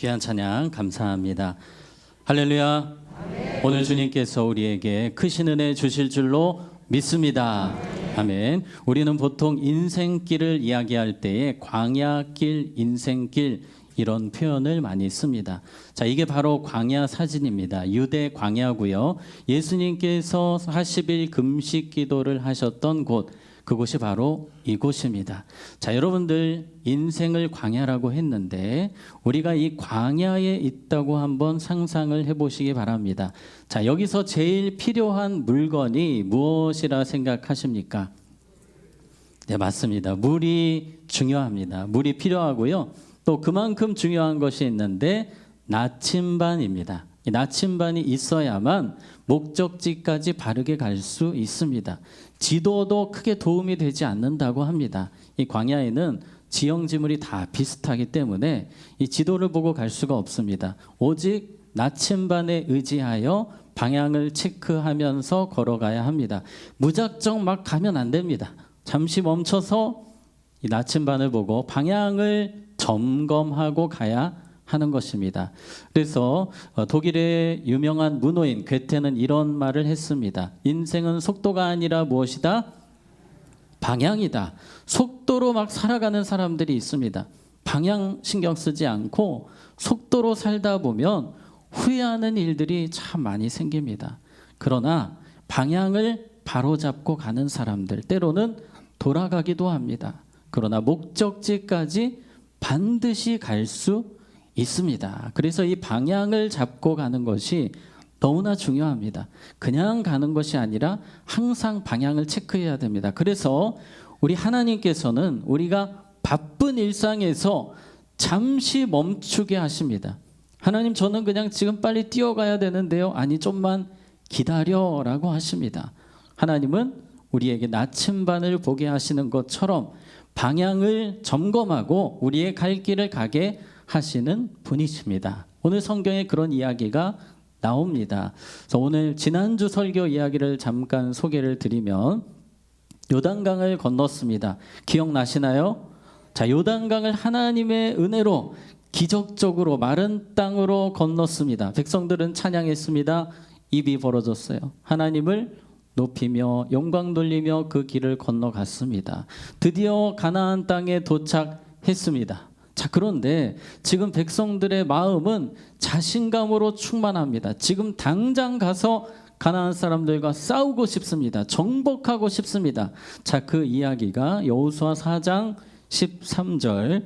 귀한 찬양 감사합니다. 할렐루야. 아멘. 오늘 주님께서 우리에게 크신 은혜 주실 줄로 믿습니다. 아멘. 우리는 보통 인생길을 이야기할 때에 광야길, 인생길 이런 표현을 많이 씁니다. 자, 이게 바로 광야 사진입니다. 유대 광야고요. 예수님께서 40일 금식 기도를 하셨던 곳, 그곳이 바로 이곳입니다. 자, 여러분들 인생을 광야라고 했는데 우리가 이 광야에 있다고 한번 상상을 해보시기 바랍니다. 자, 여기서 제일 필요한 물건이 무엇이라 생각하십니까? 네, 맞습니다. 물이 중요합니다. 물이 필요하고요. 또 그만큼 중요한 것이 있는데 나침반입니다. 이 나침반이 있어야만 목적지까지 바르게 갈 수 있습니다. 지도도 크게 도움이 되지 않는다고 합니다. 이 광야에는 지형지물이 다 비슷하기 때문에 이 지도를 보고 갈 수가 없습니다. 오직 나침반에 의지하여 방향을 체크하면서 걸어가야 합니다. 무작정 막 가면 안 됩니다. 잠시 멈춰서 이 나침반을 보고 방향을 점검하고 가야 하는 것입니다. 그래서 독일의 유명한 문호인 괴테는 이런 말을 했습니다. 인생은 속도가 아니라 무엇이다? 방향이다. 속도로 막 살아가는 사람들이 있습니다. 방향 신경 쓰지 않고 속도로 살다 보면 후회하는 일들이 참 많이 생깁니다. 그러나 방향을 바로잡고 가는 사람들 때로는 돌아가기도 합니다. 그러나 목적지까지 반드시 갈 수 있습니다. 그래서 이 방향을 잡고 가는 것이 너무나 중요합니다. 그냥 가는 것이 아니라 항상 방향을 체크해야 됩니다. 그래서 우리 하나님께서는 우리가 바쁜 일상에서 잠시 멈추게 하십니다. 하나님, 저는 그냥 지금 빨리 뛰어가야 되는데요. 아니, 좀만 기다려라고 하십니다. 하나님은 우리에게 나침반을 보게 하시는 것처럼 방향을 점검하고 우리의 갈 길을 가게 하시는 분이십니다. 오늘 성경에 그런 이야기가 나옵니다. 그래서 오늘 지난주 설교 이야기를 잠깐 소개를 드리면 요단강을 건넜습니다. 기억나시나요? 자, 요단강을 하나님의 은혜로 기적적으로 마른 땅으로 건넜습니다. 백성들은 찬양했습니다. 입이 벌어졌어요. 하나님을 높이며 영광 돌리며 그 길을 건너갔습니다. 드디어 가나안 땅에 도착했습니다. 자, 그런데 지금 백성들의 마음은 자신감으로 충만합니다. 지금 당장 가서 가나안 사람들과 싸우고 싶습니다. 정복하고 싶습니다. 자, 그 이야기가 여호수아 4장 13절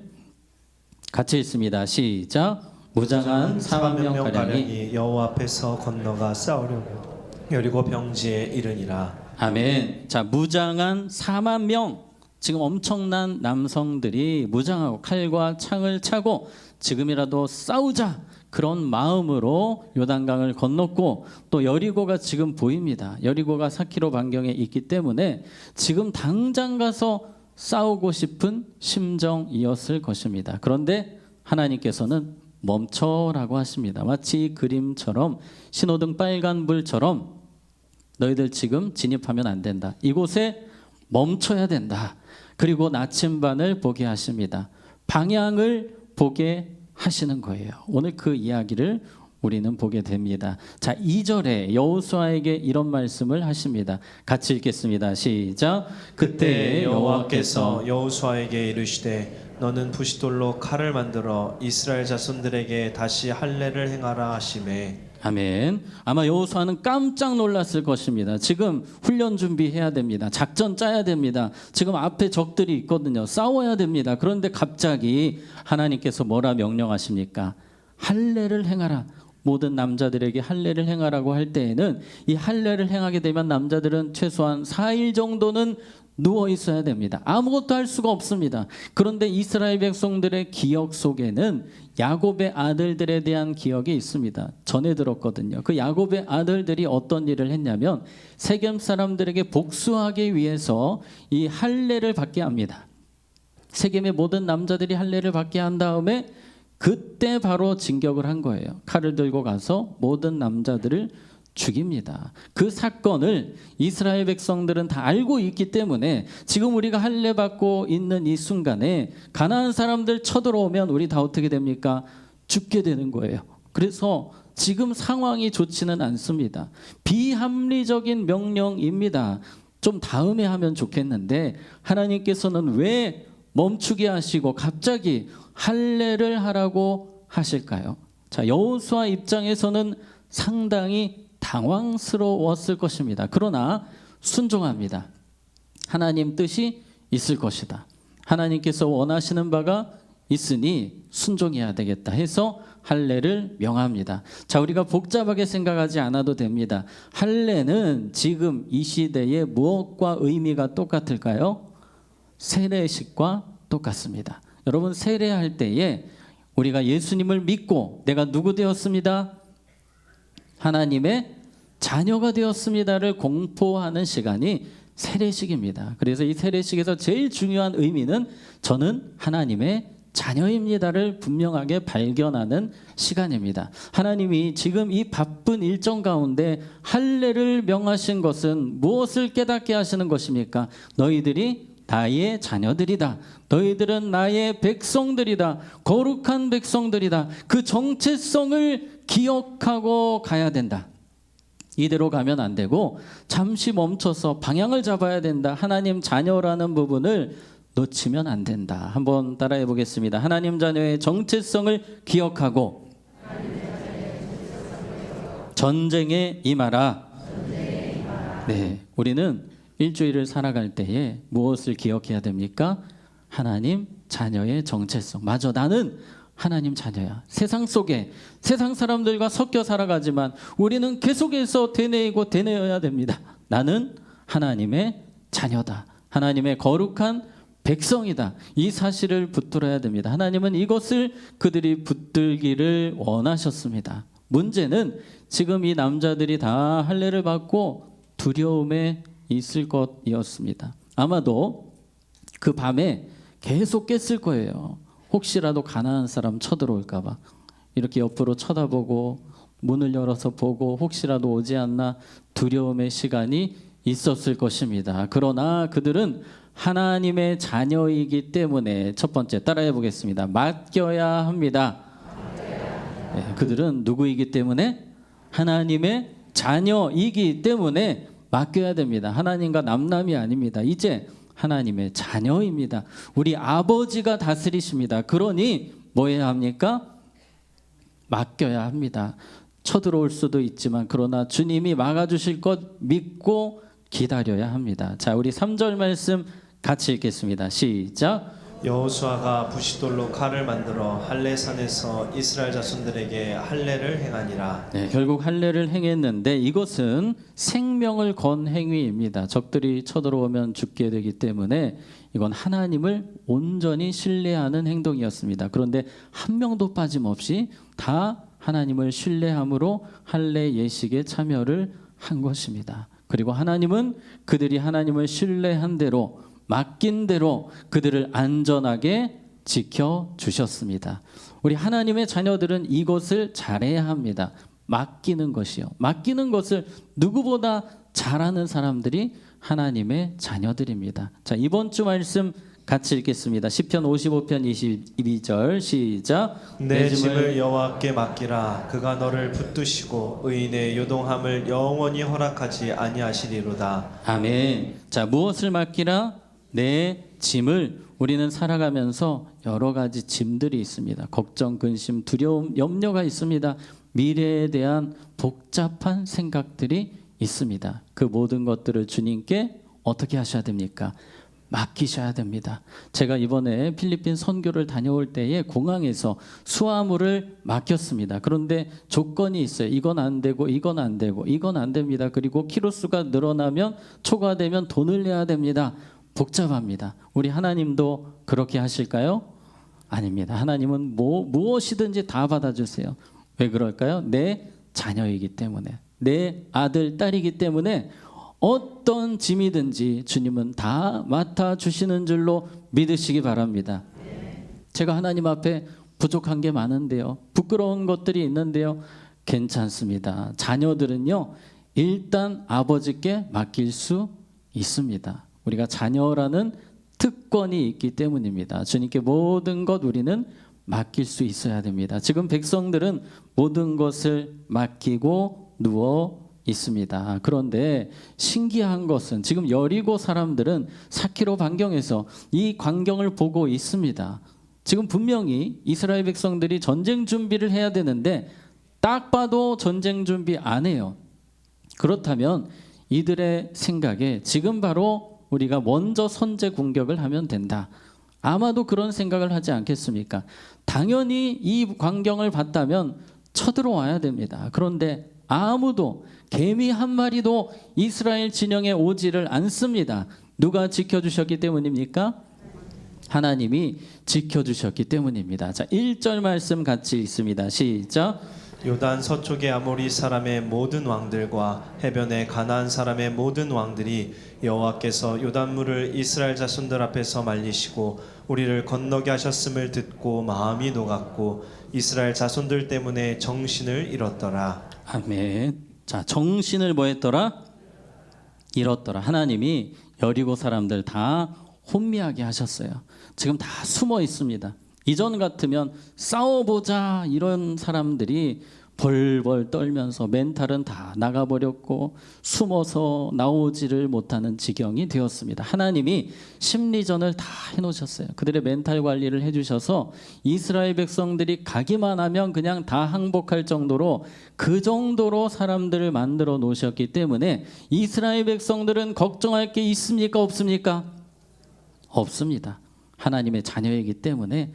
같이 읽습니다. 시작. 무장한 4만 명 가량이 여호와 앞에서 건너가 싸우려고 여리고 병지에 이르니라. 아멘. 자, 무장한 4만 명, 지금 엄청난 남성들이 무장하고 칼과 창을 차고 지금이라도 싸우자, 그런 마음으로 요단강을 건넜고, 또 여리고가 지금 보입니다. 여리고가 4km 반경에 있기 때문에 지금 당장 가서 싸우고 싶은 심정이었을 것입니다. 그런데 하나님께서는 멈춰라고 하십니다. 마치 이 그림처럼, 신호등 빨간불처럼 너희들 지금 진입하면 안 된다. 이곳에 멈춰야 된다. 그리고 나침반을 보게 하십니다. 방향을 보게 하시는 거예요. 오늘 그 이야기를 우리는 보게 됩니다. 자, 2절에 여호수아에게 이런 말씀을 하십니다. 같이 읽겠습니다. 시작. 그때 여호와께서 여호수아에게 이르시되 너는 부싯돌로 칼을 만들어 이스라엘 자손들에게 다시 할례를 행하라 하시매. 아멘. 아마 여호수아는 깜짝 놀랐을 것입니다. 지금 훈련 준비해야 됩니다. 작전 짜야 됩니다. 지금 앞에 적들이 있거든요. 싸워야 됩니다. 그런데 갑자기 하나님께서 뭐라 명령하십니까? 할례를 행하라. 모든 남자들에게 할례를 행하라고 할 때에는 이 할례를 행하게 되면 남자들은 최소한 4일 정도는 누워 있어야 됩니다. 아무것도 할 수가 없습니다. 그런데 이스라엘 백성들의 기억 속에는 야곱의 아들들에 대한 기억이 있습니다. 전에 들었거든요. 그 야곱의 아들들이 어떤 일을 했냐면 세겜 사람들에게 복수하기 위해서 이 할례를 받게 합니다. 세겜의 모든 남자들이 할례를 받게 한 다음에 그때 바로 진격을 한 거예요. 칼을 들고 가서 모든 남자들을 죽입니다. 그 사건을 이스라엘 백성들은 다 알고 있기 때문에 지금 우리가 할례 받고 있는 이 순간에 가나안 사람들 쳐들어오면 우리 다 어떻게 됩니까? 죽게 되는 거예요. 그래서 지금 상황이 좋지는 않습니다. 비합리적인 명령입니다. 좀 다음에 하면 좋겠는데 하나님께서는 왜 멈추게 하시고 갑자기 할례를 하라고 하실까요? 자, 여호수아 입장에서는 상당히 당황스러웠을 것입니다. 그러나 순종합니다. 하나님 뜻이 있을 것이다. 하나님께서 원하시는 바가 있으니 순종해야 되겠다 해서 할례를 명합니다. 자, 우리가 복잡하게 생각하지 않아도 됩니다. 할례는 지금 이 시대에 무엇과 의미가 똑같을까요? 세례식과 똑같습니다. 여러분, 세례할 때에 우리가 예수님을 믿고 내가 누구 되었습니다? 하나님의 자녀가 되었습니다를 공포하는 시간이 세례식입니다. 그래서 이 세례식에서 제일 중요한 의미는 저는 하나님의 자녀입니다를 분명하게 발견하는 시간입니다. 하나님이 지금 이 바쁜 일정 가운데 할례를 명하신 것은 무엇을 깨닫게 하시는 것입니까? 너희들이 나의 자녀들이다. 너희들은 나의 백성들이다. 거룩한 백성들이다. 그 정체성을 기억하고 가야 된다. 이대로 가면 안 되고 잠시 멈춰서 방향을 잡아야 된다. 하나님 자녀라는 부분을 놓치면 안 된다. 한번 따라해 보겠습니다. 하나님 자녀의 정체성을 기억하고 전쟁에 임하라. 네, 우리는 일주일을 살아갈 때에 무엇을 기억해야 됩니까? 하나님 자녀의 정체성. 맞아, 나는 하나님 자녀야. 세상 속에 세상 사람들과 섞여 살아가지만 우리는 계속해서 되뇌어야 됩니다. 나는 하나님의 자녀다. 하나님의 거룩한 백성이다. 이 사실을 붙들어야 됩니다. 하나님은 이것을 그들이 붙들기를 원하셨습니다. 문제는 지금 이 남자들이 다 할례를 받고 두려움에 있을 것이었습니다. 아마도 그 밤에 계속 깼을 거예요. 혹시라도 가난한 사람 쳐들어올까 봐 이렇게 옆으로 쳐다보고 문을 열어서 보고 혹시라도 오지 않나 두려움의 시간이 있었을 것입니다. 그러나 그들은 하나님의 자녀이기 때문에 첫 번째 따라해 보겠습니다. 맡겨야 합니다. 네, 그들은 누구이기 때문에? 하나님의 자녀이기 때문에 맡겨야 됩니다. 하나님과 남남이 아닙니다. 이제 하나님의 자녀입니다. 우리 아버지가 다스리십니다. 그러니 뭐 해야 합니까? 맡겨야 합니다. 쳐들어올 수도 있지만 그러나 주님이 막아주실 것 믿고 기다려야 합니다. 자, 우리 3절 말씀 같이 읽겠습니다. 시작. 여호수아가 부싯돌로 칼을 만들어 할례산에서 이스라엘 자손들에게 할례를 행하니라. 네, 결국 할례를 행했는데 이것은 생명을 건 행위입니다. 적들이 쳐들어오면 죽게 되기 때문에 이건 하나님을 온전히 신뢰하는 행동이었습니다. 그런데 한 명도 빠짐없이 다 하나님을 신뢰함으로 할례 예식에 참여를 한 것입니다. 그리고 하나님은 그들이 하나님을 신뢰한 대로 맡긴 대로 그들을 안전하게 지켜주셨습니다. 우리 하나님의 자녀들은 이것을 잘해야 합니다. 맡기는 것이요. 맡기는 것을 누구보다 잘하는 사람들이 하나님의 자녀들입니다. 자, 이번 주 말씀 같이 읽겠습니다. 시편 55편 22절 시작. 내 짐을 여호와께 맡기라. 그가 너를 붙드시고 의인의 요동함을 영원히 허락하지 아니하시리로다. 아멘. 자, 무엇을 맡기라? 내 짐을. 우리는 살아가면서 여러 가지 짐들이 있습니다. 걱정, 근심, 두려움, 염려가 있습니다. 미래에 대한 복잡한 생각들이 있습니다. 그 모든 것들을 주님께 어떻게 하셔야 됩니까? 맡기셔야 됩니다. 제가 이번에 필리핀 선교를 다녀올 때에 공항에서 수화물을 맡겼습니다. 그런데 조건이 있어요. 이건 안 되고 이건 안 되고 이건 안 됩니다. 그리고 키로수가 늘어나면 초과되면 돈을 내야 됩니다. 복잡합니다. 우리 하나님도 그렇게 하실까요? 아닙니다. 하나님은 무엇이든지 다 받아주세요. 왜 그럴까요? 내 자녀이기 때문에, 내 아들, 딸이기 때문에 어떤 짐이든지 주님은 다 맡아주시는 줄로 믿으시기 바랍니다. 제가 하나님 앞에 부족한 게 많은데요. 부끄러운 것들이 있는데요. 괜찮습니다. 자녀들은요, 일단 아버지께 맡길 수 있습니다. 우리가 자녀라는 특권이 있기 때문입니다. 주님께 모든 것 우리는 맡길 수 있어야 됩니다. 지금 백성들은 모든 것을 맡기고 누워 있습니다. 그런데 신기한 것은 지금 여리고 사람들은 4km 반경에서 이 광경을 보고 있습니다. 지금 분명히 이스라엘 백성들이 전쟁 준비를 해야 되는데 딱 봐도 전쟁 준비 안 해요. 그렇다면 이들의 생각에 지금 바로 우리가 먼저 선제 공격을 하면 된다. 아마도 그런 생각을 하지 않겠습니까? 당연히 이 광경을 봤다면 쳐들어와야 됩니다. 그런데 아무도 개미 한 마리도 이스라엘 진영에 오지를 않습니다. 누가 지켜주셨기 때문입니까? 하나님이 지켜주셨기 때문입니다. 자, 1절 말씀 같이 읽습니다. 시작. 요단 서쪽의 아모리 사람의 모든 왕들과 해변의 가나안 사람의 모든 왕들이 여호와께서 요단물을 이스라엘 자손들 앞에서 말리시고 우리를 건너게 하셨음을 듣고 마음이 녹았고 이스라엘 자손들 때문에 정신을 잃었더라. 아멘. 자, 정신을 뭐 했더라? 잃었더라. 하나님이 여리고 사람들 다 혼미하게 하셨어요. 지금 다 숨어 있습니다. 이전 같으면 싸워보자 이런 사람들이 벌벌 떨면서 멘탈은 다 나가버렸고 숨어서 나오지를 못하는 지경이 되었습니다. 하나님이 심리전을 다 해놓으셨어요. 그들의 멘탈 관리를 해주셔서 이스라엘 백성들이 가기만 하면 그냥 다 항복할 정도로 그 정도로 사람들을 만들어 놓으셨기 때문에 이스라엘 백성들은 걱정할 게 있습니까? 없습니까? 없습니다. 하나님의 자녀이기 때문에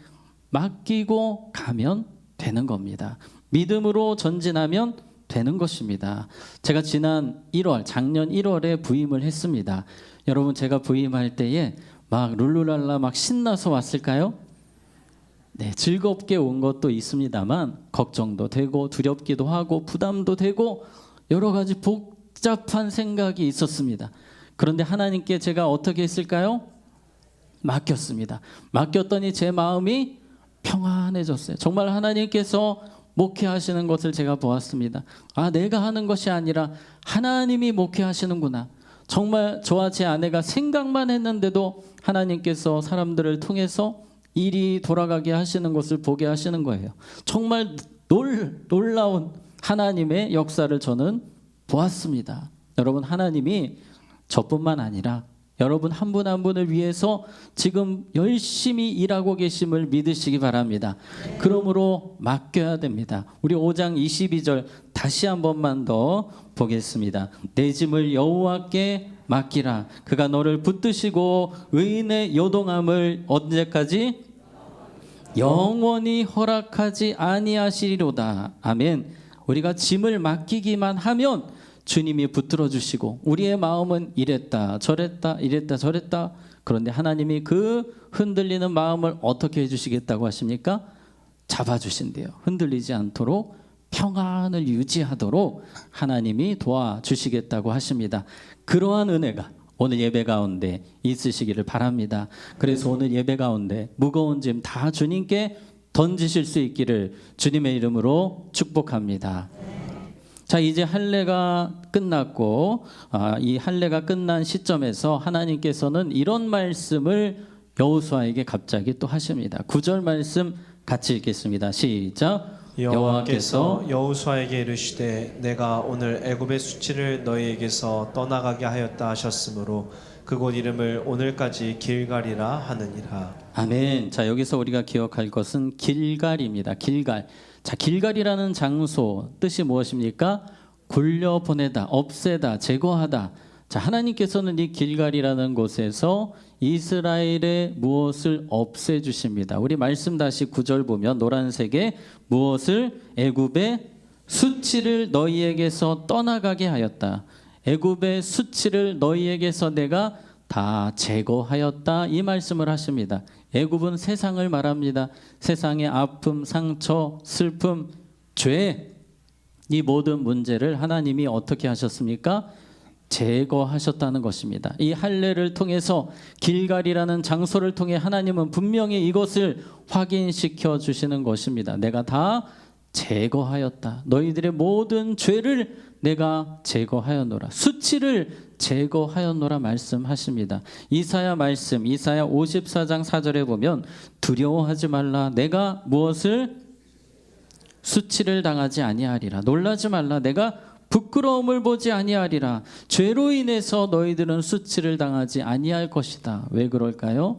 맡기고 가면 되는 겁니다. 믿음으로 전진하면 되는 것입니다. 제가 지난 1월, 작년 1월에 부임을 했습니다. 여러분, 제가 부임할 때에 막 룰루랄라 막 신나서 왔을까요? 네, 즐겁게 온 것도 있습니다만 걱정도 되고 두렵기도 하고 부담도 되고 여러 가지 복잡한 생각이 있었습니다. 그런데 하나님께 제가 어떻게 했을까요? 맡겼습니다. 맡겼더니 제 마음이 평안해졌어요. 정말 하나님께서 목회하시는 것을 제가 보았습니다. 아, 내가 하는 것이 아니라 하나님이 목회하시는구나. 정말 저와 제 아내가 생각만 했는데도 하나님께서 사람들을 통해서 일이 돌아가게 하시는 것을 보게 하시는 거예요. 정말 놀라운 하나님의 역사를 저는 보았습니다. 여러분, 하나님이 저뿐만 아니라 여러분 한 분 한 분을 위해서 지금 열심히 일하고 계심을 믿으시기 바랍니다. 그러므로 맡겨야 됩니다. 우리 5장 22절 다시 한 번만 더 보겠습니다. 내 짐을 여호와께 맡기라. 그가 너를 붙드시고 의인의 요동함을 언제까지? 영원히 허락하지 아니하시리로다. 아멘. 우리가 짐을 맡기기만 하면 주님이 붙들어 주시고 우리의 마음은 이랬다 저랬다 이랬다 저랬다. 그런데 하나님이 그 흔들리는 마음을 어떻게 해주시겠다고 하십니까? 잡아주신대요. 흔들리지 않도록 평안을 유지하도록 하나님이 도와주시겠다고 하십니다. 그러한 은혜가 오늘 예배 가운데 있으시기를 바랍니다. 그래서 오늘 예배 가운데 무거운 짐 다 주님께 던지실 수 있기를 주님의 이름으로 축복합니다. 자, 이제 할례가 끝났고 이 할례가 끝난 시점에서 하나님께서는 이런 말씀을 여호수아에게 갑자기 또 하십니다. 9절 말씀 같이 읽겠습니다. 시작. 여호와께서 여호수아에게 이르시되 내가 오늘 애굽의 수치를 너희에게서 떠나가게 하였다 하셨으므로 그곳 이름을 오늘까지 길갈이라 하느니라. 아멘. 자, 여기서 우리가 기억할 것은 길갈입니다. 길갈. 자, 길갈이라는 장소 뜻이 무엇입니까? 굴려 보내다, 없애다, 제거하다. 자, 하나님께서는 이 길갈이라는 곳에서 이스라엘의 무엇을 없애 주십니다. 우리 말씀 다시 9절 보면 노란색에 무엇을? 애굽의 수치를 너희에게서 떠나가게 하였다. 애굽의 수치를 너희에게서 내가 다 제거하였다. 이 말씀을 하십니다. 애굽은 세상을 말합니다. 세상의 아픔, 상처, 슬픔, 죄, 이 모든 문제를 하나님이 어떻게 하셨습니까? 제거하셨다는 것입니다. 이 할례를 통해서 길갈이라는 장소를 통해 하나님은 분명히 이것을 확인시켜 주시는 것입니다. 내가 다 제거하였다. 너희들의 모든 죄를 내가 제거하였노라. 수치를 제거하였노라 말씀하십니다. 이사야 말씀, 이사야 54장 4절에 보면 두려워하지 말라. 내가 무엇을 수치를 당하지 아니하리라. 놀라지 말라. 내가 부끄러움을 보지 아니하리라. 죄로 인해서 너희들은 수치를 당하지 아니할 것이다. 왜 그럴까요?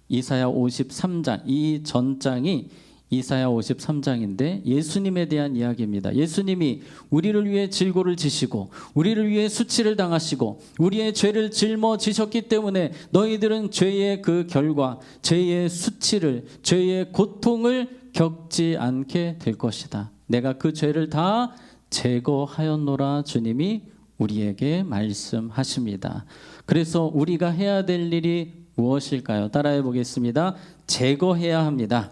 이사야 53장, 이 전장이 이사야 53장인데 예수님에 대한 이야기입니다. 예수님이 우리를 위해 질고를 지시고 우리를 위해 수치를 당하시고 우리의 죄를 짊어지셨기 때문에 너희들은 죄의 그 결과, 죄의 수치를, 죄의 고통을 겪지 않게 될 것이다. 내가 그 죄를 다 제거하였노라. 주님이 우리에게 말씀하십니다. 그래서 우리가 해야 될 일이 무엇일까요? 따라해 보겠습니다. 제거해야 합니다.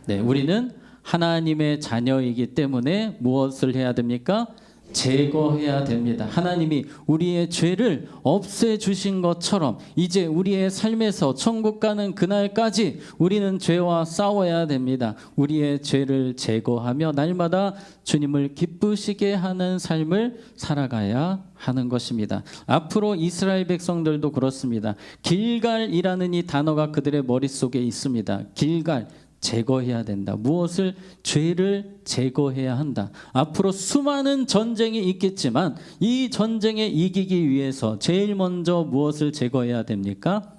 네, 우리는 하나님의 자녀이기 때문에 무엇을 해야 됩니까? 제거해야 됩니다. 하나님이 우리의 죄를 없애주신 것처럼 이제 우리의 삶에서 천국 가는 그날까지 우리는 죄와 싸워야 됩니다. 우리의 죄를 제거하며 날마다 주님을 기쁘시게 하는 삶을 살아가야 하는 것입니다. 앞으로 이스라엘 백성들도 그렇습니다. 길갈이라는 이 단어가 그들의 머릿속에 있습니다. 길갈, 제거해야 된다. 무엇을? 죄를 제거해야 한다. 앞으로 수많은 전쟁이 있겠지만 이 전쟁에 이기기 위해서 제일 먼저 무엇을 제거해야 됩니까?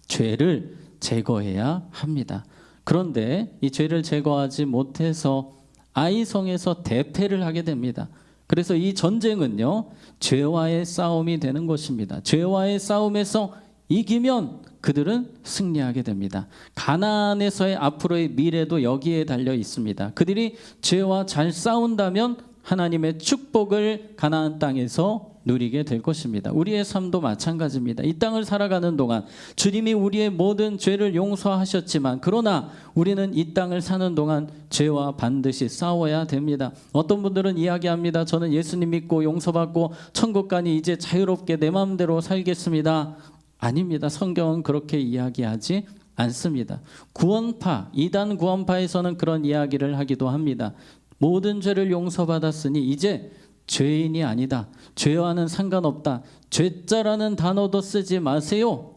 죄를 제거해야 합니다. 그런데 이 죄를 제거하지 못해서 아이성에서 대패를 하게 됩니다. 그래서 이 전쟁은요, 죄와의 싸움이 되는 것입니다. 죄와의 싸움에서 이기면 그들은 승리하게 됩니다. 가나안에서의 앞으로의 미래도 여기에 달려 있습니다. 그들이 죄와 잘 싸운다면 하나님의 축복을 가나안 땅에서 누리게 될 것입니다. 우리의 삶도 마찬가지입니다. 이 땅을 살아가는 동안 주님이 우리의 모든 죄를 용서하셨지만 그러나 우리는 이 땅을 사는 동안 죄와 반드시 싸워야 됩니다. 어떤 분들은 이야기합니다. 저는 예수님 믿고 용서받고 천국 가니 이제 자유롭게 내 마음대로 살겠습니다. 아닙니다. 성경은 그렇게 이야기하지 않습니다. 구원파, 이단 구원파에서는 그런 이야기를 하기도 합니다. 모든 죄를 용서받았으니 이제 죄인이 아니다. 죄와는 상관없다. 죄자라는 단어도 쓰지 마세요.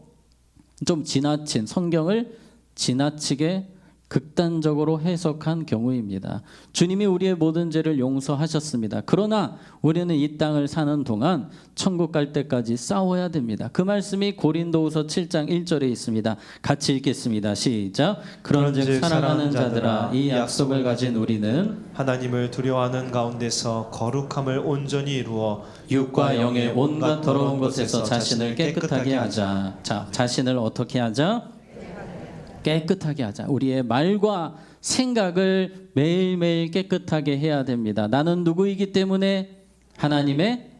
좀 지나친, 성경을 지나치게 극단적으로 해석한 경우입니다. 주님이 우리의 모든 죄를 용서하셨습니다. 그러나 우리는 이 땅을 사는 동안 천국 갈 때까지 싸워야 됩니다. 그 말씀이 고린도후서 7장 1절에 있습니다. 같이 읽겠습니다. 시작. 그런즉 사랑하는 자들아, 이 약속을 가진 우리는 하나님을 두려워하는 가운데서 거룩함을 온전히 이루어 육과 영의 온갖 더러운 것에서 자신을 깨끗하게 하자. 자, 자신을 어떻게 하자? 깨끗하게 하자. 우리의 말과 생각을 매일매일 깨끗하게 해야 됩니다. 나는 누구이기 때문에? 하나님의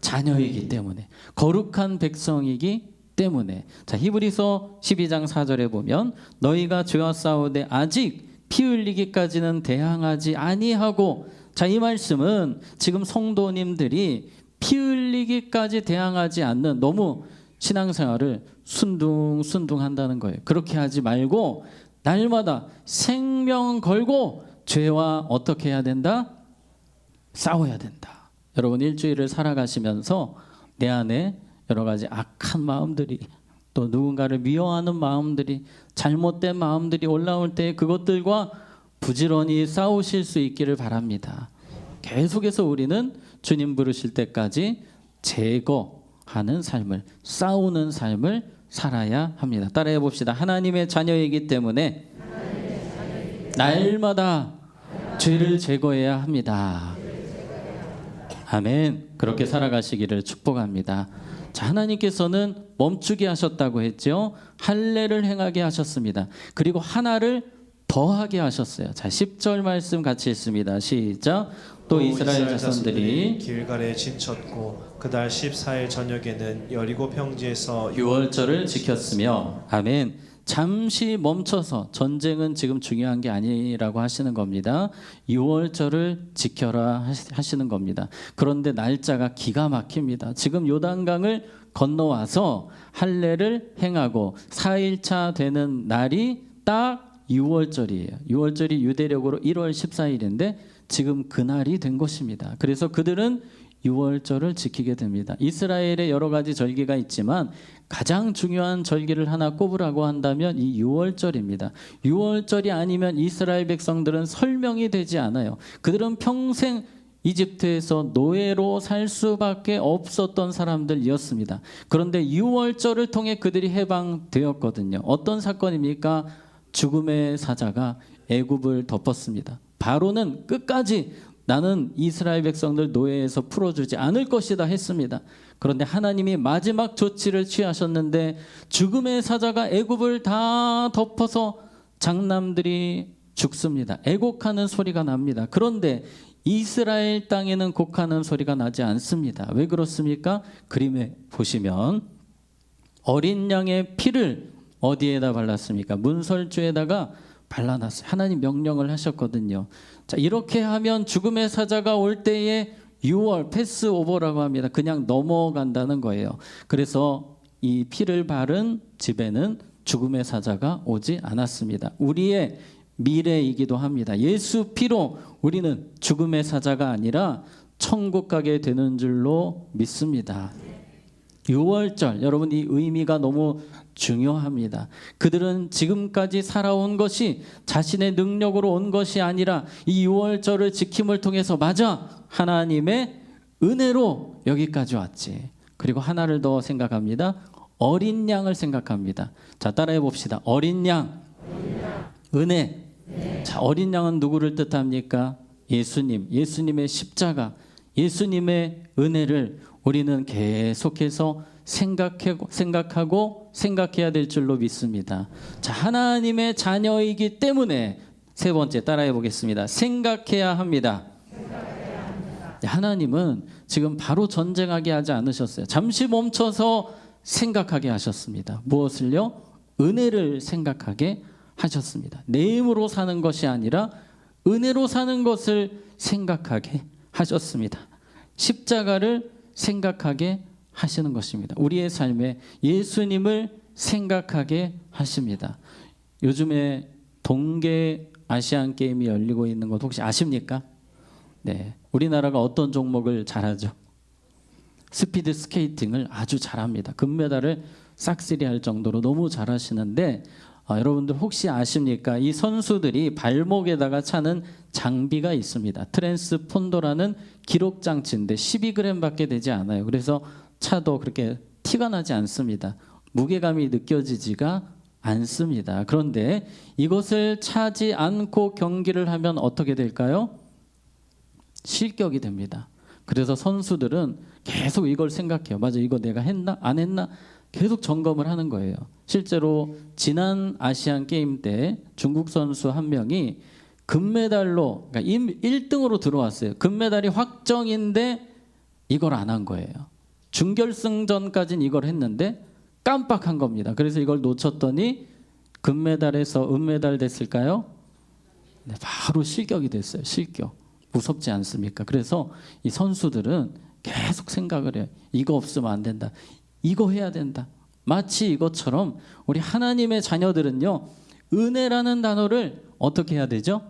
자녀이기 때문에, 거룩한 백성이기 때문에. 자, 히브리서 12장 4절에 보면 너희가 죄와 싸우되 아직 피 흘리기까지는 대항하지 아니하고, 자, 이 말씀은 지금 성도님들이 피 흘리기까지 대항하지 않는, 너무 신앙생활을 순둥순둥 한다는 거예요. 그렇게 하지 말고 날마다 생명 걸고 죄와 어떻게 해야 된다? 싸워야 된다. 여러분, 일주일을 살아가시면서 내 안에 여러 가지 악한 마음들이, 또 누군가를 미워하는 마음들이, 잘못된 마음들이 올라올 때 그것들과 부지런히 싸우실 수 있기를 바랍니다. 계속해서 우리는 주님 부르실 때까지 제거하는 삶을, 싸우는 삶을 살아야 합니다. 따라해 봅시다. 하나님의 자녀이기 때문에 날마다 죄를 제거해야 합니다. 아멘. 그렇게 살아가시기를 축복합니다. 자, 하나님께서는 멈추게 하셨다고 했죠. 할례를 행하게 하셨습니다. 그리고 하나를 더하게 하셨어요. 자, 10절 말씀 같이 읽습니다. 시작. 또 이스라엘 자손들이 길갈에 진쳤고 그달 14일 저녁에는 여리고 평지에서 유월절을 지켰으며, 아멘. 잠시 멈춰서, 전쟁은 지금 중요한 게 아니라고 하시는 겁니다. 유월절을 지켜라 하시는 겁니다. 그런데 날짜가 기가 막힙니다. 지금 요단강을 건너와서 할례를 행하고 4일차 되는 날이 딱 유월절이에요. 유월절이 유대력으로 1월 14일인데 지금 그날이 된 것입니다. 그래서 그들은 유월절을 지키게 됩니다. 이스라엘에 여러 가지 절기가 있지만 가장 중요한 절기를 하나 꼽으라고 한다면 이 유월절입니다. 유월절이 아니면 이스라엘 백성들은 설명이 되지 않아요. 그들은 평생 이집트에서 노예로 살 수밖에 없었던 사람들이었습니다. 그런데 유월절을 통해 그들이 해방되었거든요. 어떤 사건입니까? 죽음의 사자가 애굽을 덮었습니다. 바로는 끝까지 나는 이스라엘 백성들 노예에서 풀어주지 않을 것이다 했습니다. 그런데 하나님이 마지막 조치를 취하셨는데 죽음의 사자가 애굽을 다 덮어서 장남들이 죽습니다. 애곡하는 소리가 납니다. 그런데 이스라엘 땅에는 곡하는 소리가 나지 않습니다. 왜 그렇습니까? 그림에 보시면 어린 양의 피를 어디에다 발랐습니까? 문설주에다가 발라놨어요. 하나님 명령을 하셨거든요. 자, 이렇게 하면 죽음의 사자가 올 때에 6월 패스오버라고 합니다. 그냥 넘어간다는 거예요. 그래서 이 피를 바른 집에는 죽음의 사자가 오지 않았습니다. 우리의 미래이기도 합니다. 예수 피로 우리는 죽음의 사자가 아니라 천국 가게 되는 줄로 믿습니다. 6월절, 여러분 이 의미가 너무 중요합니다. 그들은 지금까지 살아온 것이 자신의 능력으로 온 것이 아니라 이 6월절을 지킴을 통해서 맞아 하나님의 은혜로 여기까지 왔지. 그리고 하나를 더 생각합니다. 어린 양을 생각합니다. 자, 따라해 봅시다. 어린 양, 은혜. 자, 어린 양은 누구를 뜻합니까? 예수님, 예수님의 십자가, 예수님의 은혜를 우리는 계속해서 생각하고 생각해야 될 줄로 믿습니다. 자, 하나님의 자녀이기 때문에 세 번째 따라해 보겠습니다. 생각해야 합니다. 하나님은 지금 바로 전쟁하게 하지 않으셨어요. 잠시 멈춰서 생각하게 하셨습니다. 무엇을요? 은혜를 생각하게 하셨습니다. 내 힘으로 사는 것이 아니라 은혜로 사는 것을 생각하게 하셨습니다. 십자가를 생각하게 하시는 것입니다. 우리의 삶에 예수님을 생각하게 하십니다. 요즘에 동계 아시안 게임이 열리고 있는 것 혹시 아십니까? 네, 우리나라가 어떤 종목을 잘하죠? 스피드 스케이팅을 아주 잘합니다. 금메달을 싹쓸이할 정도로 너무 잘하시는데 여러분들 혹시 아십니까? 이 선수들이 발목에다가 차는 장비가 있습니다. 트랜스폰더라는 기록 장치인데 12g밖에 되지 않아요. 그래서 차도 그렇게 티가 나지 않습니다. 무게감이 느껴지지가 않습니다. 그런데 이것을 차지 않고 경기를 하면 어떻게 될까요? 실격이 됩니다. 그래서 선수들은 계속 이걸 생각해요. 맞아, 이거 내가 했나? 안 했나? 계속 점검을 하는 거예요. 실제로 지난 아시안 게임 때 중국 선수 한 명이 금메달로, 그러니까 1등으로 들어왔어요. 금메달이 확정인데 이걸 안 한 거예요. 준결승전까지는 이걸 했는데 깜빡한 겁니다. 그래서 이걸 놓쳤더니 금메달에서 은메달 됐을까요? 네, 바로 실격이 됐어요. 실격. 무섭지 않습니까? 그래서 이 선수들은 계속 생각을 해요. 이거 없으면 안 된다. 이거 해야 된다. 마치 이것처럼 우리 하나님의 자녀들은요, 은혜라는 단어를 어떻게 해야 되죠?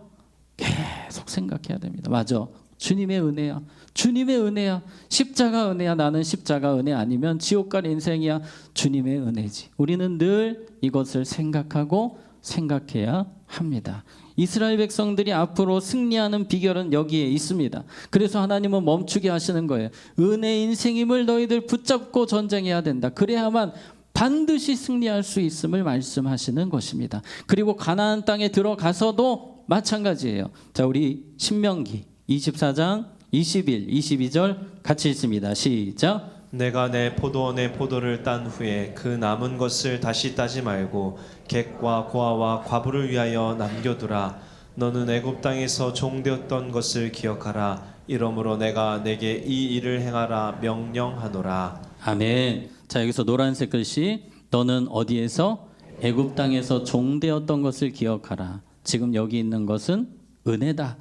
계속 생각해야 됩니다. 맞아. 주님의 은혜야. 주님의 은혜야. 십자가 은혜야. 나는 십자가 은혜 아니면 지옥 갈 인생이야. 주님의 은혜지. 우리는 늘 이것을 생각하고 생각해야 합니다. 이스라엘 백성들이 앞으로 승리하는 비결은 여기에 있습니다. 그래서 하나님은 멈추게 하시는 거예요. 은혜 인생임을 너희들 붙잡고 전쟁해야 된다. 그래야만 반드시 승리할 수 있음을 말씀하시는 것입니다. 그리고 가나안 땅에 들어가서도 마찬가지예요. 자, 우리 신명기 24장 21, 22절 같이 읽습니다. 시작. 내가 내 포도원의 포도를 딴 후에 그 남은 것을 다시 따지 말고 객과 고아와 과부를 위하여 남겨두라. 너는 애굽 땅에서 종되었던 것을 기억하라. 이러므로 내가 내게 이 일을 행하라 명령하노라. 아멘. 자, 여기서 노란색 글씨, 너는 어디에서? 애굽 땅에서 종되었던 것을 기억하라. 지금 여기 있는 것은 은혜다.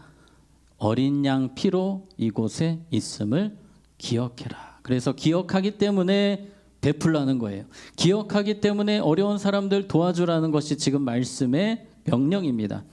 어린 양 피로 이곳에 있음을 기억해라. 그래서 기억하기 때문에 베풀라는 거예요. 기억하기 때문에 어려운 사람들 도와주라는 것이 지금 말씀의 명령입니다.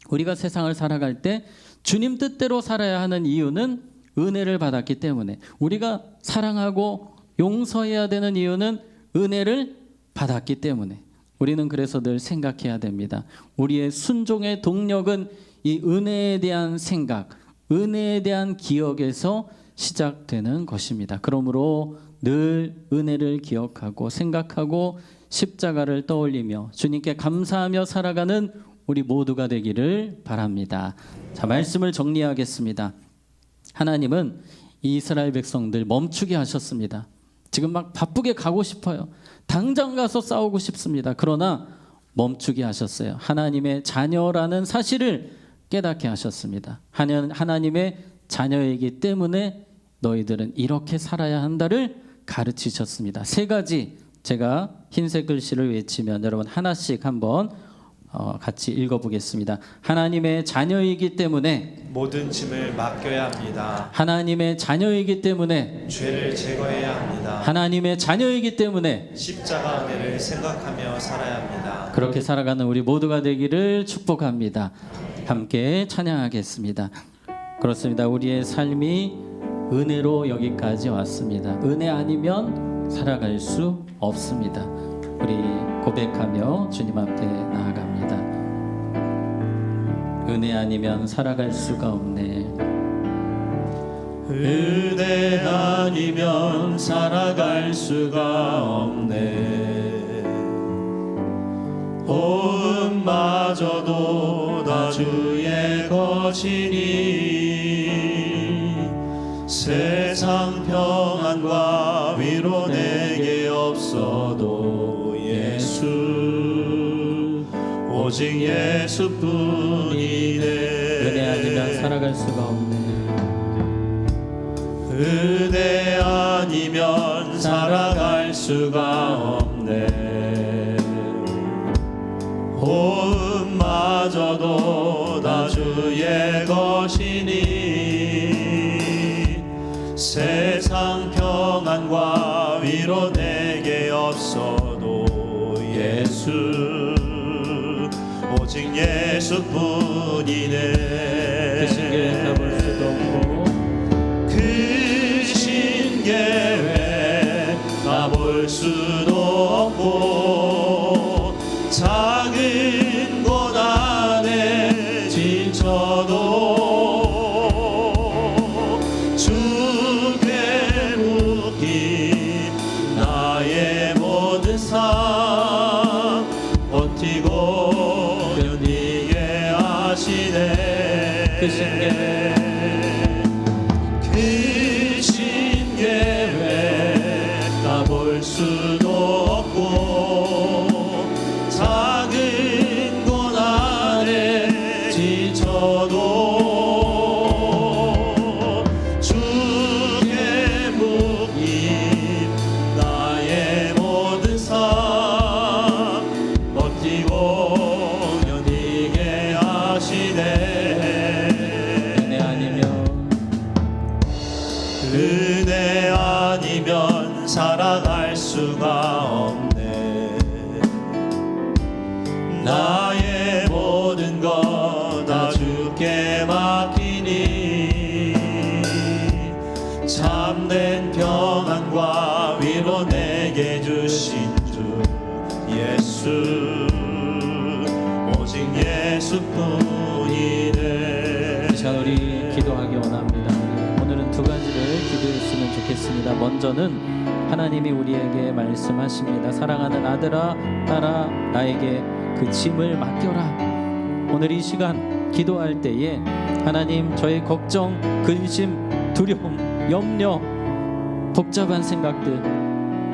우리가 세상을 살아갈 때 주님 뜻대로 살아야 하는 이유는 은혜를 받았기 때문에, 우리가 사랑하고 용서해야 되는 이유는 은혜를 받았기 때문에, 우리는 그래서 늘 생각해야 됩니다. 우리의 순종의 동력은 이 은혜에 대한 생각, 은혜에 대한 기억에서 시작되는 것입니다. 그러므로 늘 은혜를 기억하고 생각하고 십자가를 떠올리며 주님께 감사하며 살아가는 우리 모두가 되기를 바랍니다. 자, 말씀을 정리하겠습니다. 하나님은 이스라엘 백성들 멈추게 하셨습니다. 지금 막 바쁘게 가고 싶어요. 당장 가서 싸우고 싶습니다. 그러나 멈추게 하셨어요. 하나님의 자녀라는 사실을 깨닫게 하셨습니다. 하나님의 자녀이기 때문에 너희들은 이렇게 살아야 한다를 가르치셨습니다. 세 가지 제가 흰색 글씨를 외치면 여러분 하나씩 한번 같이 읽어보겠습니다. 하나님의 자녀이기 때문에 모든 짐을 맡겨야 합니다. 하나님의 자녀이기 때문에 죄를 제거해야 합니다. 하나님의 자녀이기 때문에 십자가 은혜를 생각하며 살아야 합니다. 그렇게 살아가는 우리 모두가 되기를 축복합니다. 함께 찬양하겠습니다. 그렇습니다. 우리의 삶이 은혜로 여기까지 왔습니다. 은혜 아니면 살아갈 수 없습니다. 우리 고백하며 주님 앞에 나아갑니다. 은혜 아니면 살아갈 수가 없네. 은혜 아니면 살아갈 수가 없네. 호흡마저도 다 주의 것이니 세상 평안과 위로 내게 없어도 예수 오직 예수뿐이네. 은혜 아니면 살아갈 수가 없네. 은혜 아니면 살아갈 수가 없네. 호흡마저도 다 주의 것이니 세상 평안과 위로 내게 없어도 예수 오직 예수뿐이네. 그 신계에 가볼 수도 없고 그 신계에 가볼 수도 없고 작은 곳 안에 지쳐도 주께 묶인 나의 모든 삶 버티고 견디게 하시네. 그 신계에 그 신계에 가볼 수도 없고 작은 곳 안에 지쳐도 주께 묶인 나의 모든 삶 버티고 견디게 하시네. 은혜 아니면 살아갈 수가 없네. 나의 모든 것 다 주께 맡기니 참된 평안과 위로 내게 주신 주 예수 오직 예수뿐이네. 이 시간 우리 기도하기 원합니다. 오늘은 두 가지를 기도했으면 좋겠습니다. 먼저는 하나님이 우리에게 말씀하십니다. 사랑하는 아들아 딸아 나에게 그 짐을 맡겨라. 오늘 이 시간 기도할 때에 하나님 저의 걱정, 근심, 두려움, 염려, 복잡한 생각들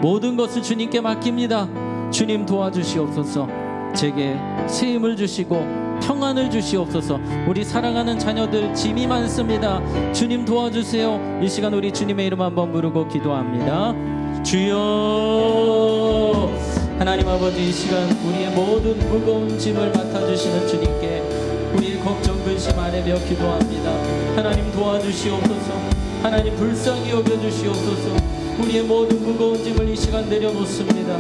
모든 것을 주님께 맡깁니다. 주님 도와주시옵소서. 제게 새 힘을 주시고 평안을 주시옵소서. 우리 사랑하는 자녀들 짐이 많습니다. 주님 도와주세요. 이 시간 우리 주님의 이름 한번 부르고 기도합니다. 주여. 하나님 아버지, 이 시간 우리의 모든 무거운 짐을 맡아주시는 주님께 우리의 걱정 근심 아뢰며 기도합니다. 하나님 도와주시옵소서. 하나님 불쌍히 여겨주시옵소서. 우리의 모든 무거운 짐을 이 시간 내려놓습니다.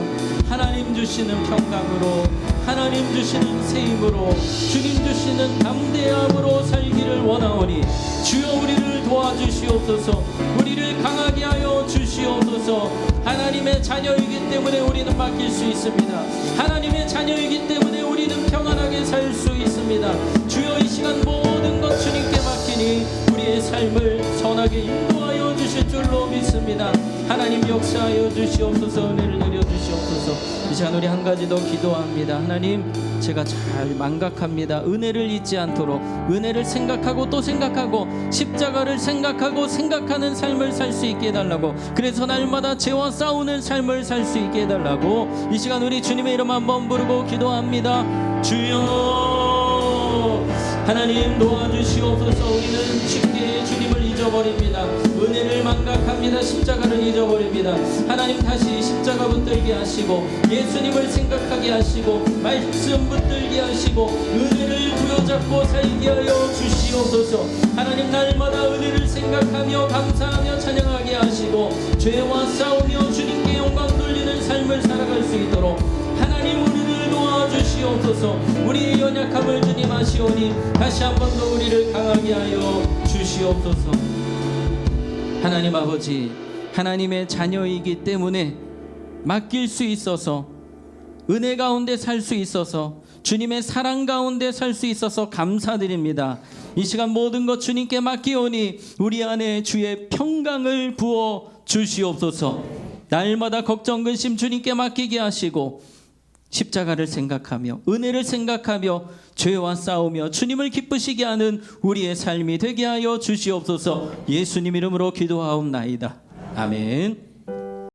하나님 주시는 평강으로 하나님 주시는 새 힘으로 주님 주시는 담대함으로 살기를 원하오니 주여 우리를 도와주시옵소서. 우리를 강하게 하여 주시옵소서. 하나님의 자녀이기 때문에 우리는 맡길 수 있습니다. 하나님의 자녀이기 때문에 우리는 평안하게 살 수 있습니다. 주여 이 시간 모든 것 주님께 맡기니 우리의 삶을 선하게 인도하여 주실 줄로 믿습니다. 하나님 역사하여 주시옵소서. 은혜를 내려 주시옵소서. 이 시간 우리 한 가지 더 기도합니다. 하나님, 제가 잘 망각합니다. 은혜를 잊지 않도록 은혜를 생각하고 또 생각하고 십자가를 생각하고 생각하는 삶을 살 수 있게 해달라고, 그래서 날마다 죄와 싸우는 삶을 살 수 있게 해달라고 이 시간 우리 주님의 이름 한번 부르고 기도합니다. 주여 하나님 도와주시옵소서. 우리는 쉽게 주님을 잊어버립니다. 은혜를 망각합니다. 십자가를 잊어버립니다. 하나님 다시 십자가 붙들게 하시고 예수님을 생각하게 하시고 말씀 붙들게 하시고 은혜를 부여잡고 살게 하여 주시옵소서. 하나님 날마다 은혜를 생각하며 감사하며 찬양하게 하시고 죄와 싸우며 주님께 영광 돌리는 삶을 살아갈 수 있도록 하나님 우리를 도와주시옵소서. 우리의 연약함을 주님 아시오니 다시 한 번 더 우리를 강하게 하여 주시옵소서. 하나님 아버지, 하나님의 자녀이기 때문에 맡길 수 있어서, 은혜 가운데 살 수 있어서, 주님의 사랑 가운데 살 수 있어서 감사드립니다. 이 시간 모든 것 주님께 맡기오니 우리 안에 주의 평강을 부어 주시옵소서. 날마다 걱정 근심 주님께 맡기게 하시고 십자가를 생각하며 은혜를 생각하며 죄와 싸우며 주님을 기쁘시게 하는 우리의 삶이 되게 하여 주시옵소서. 예수님 이름으로 기도하옵나이다. 아멘.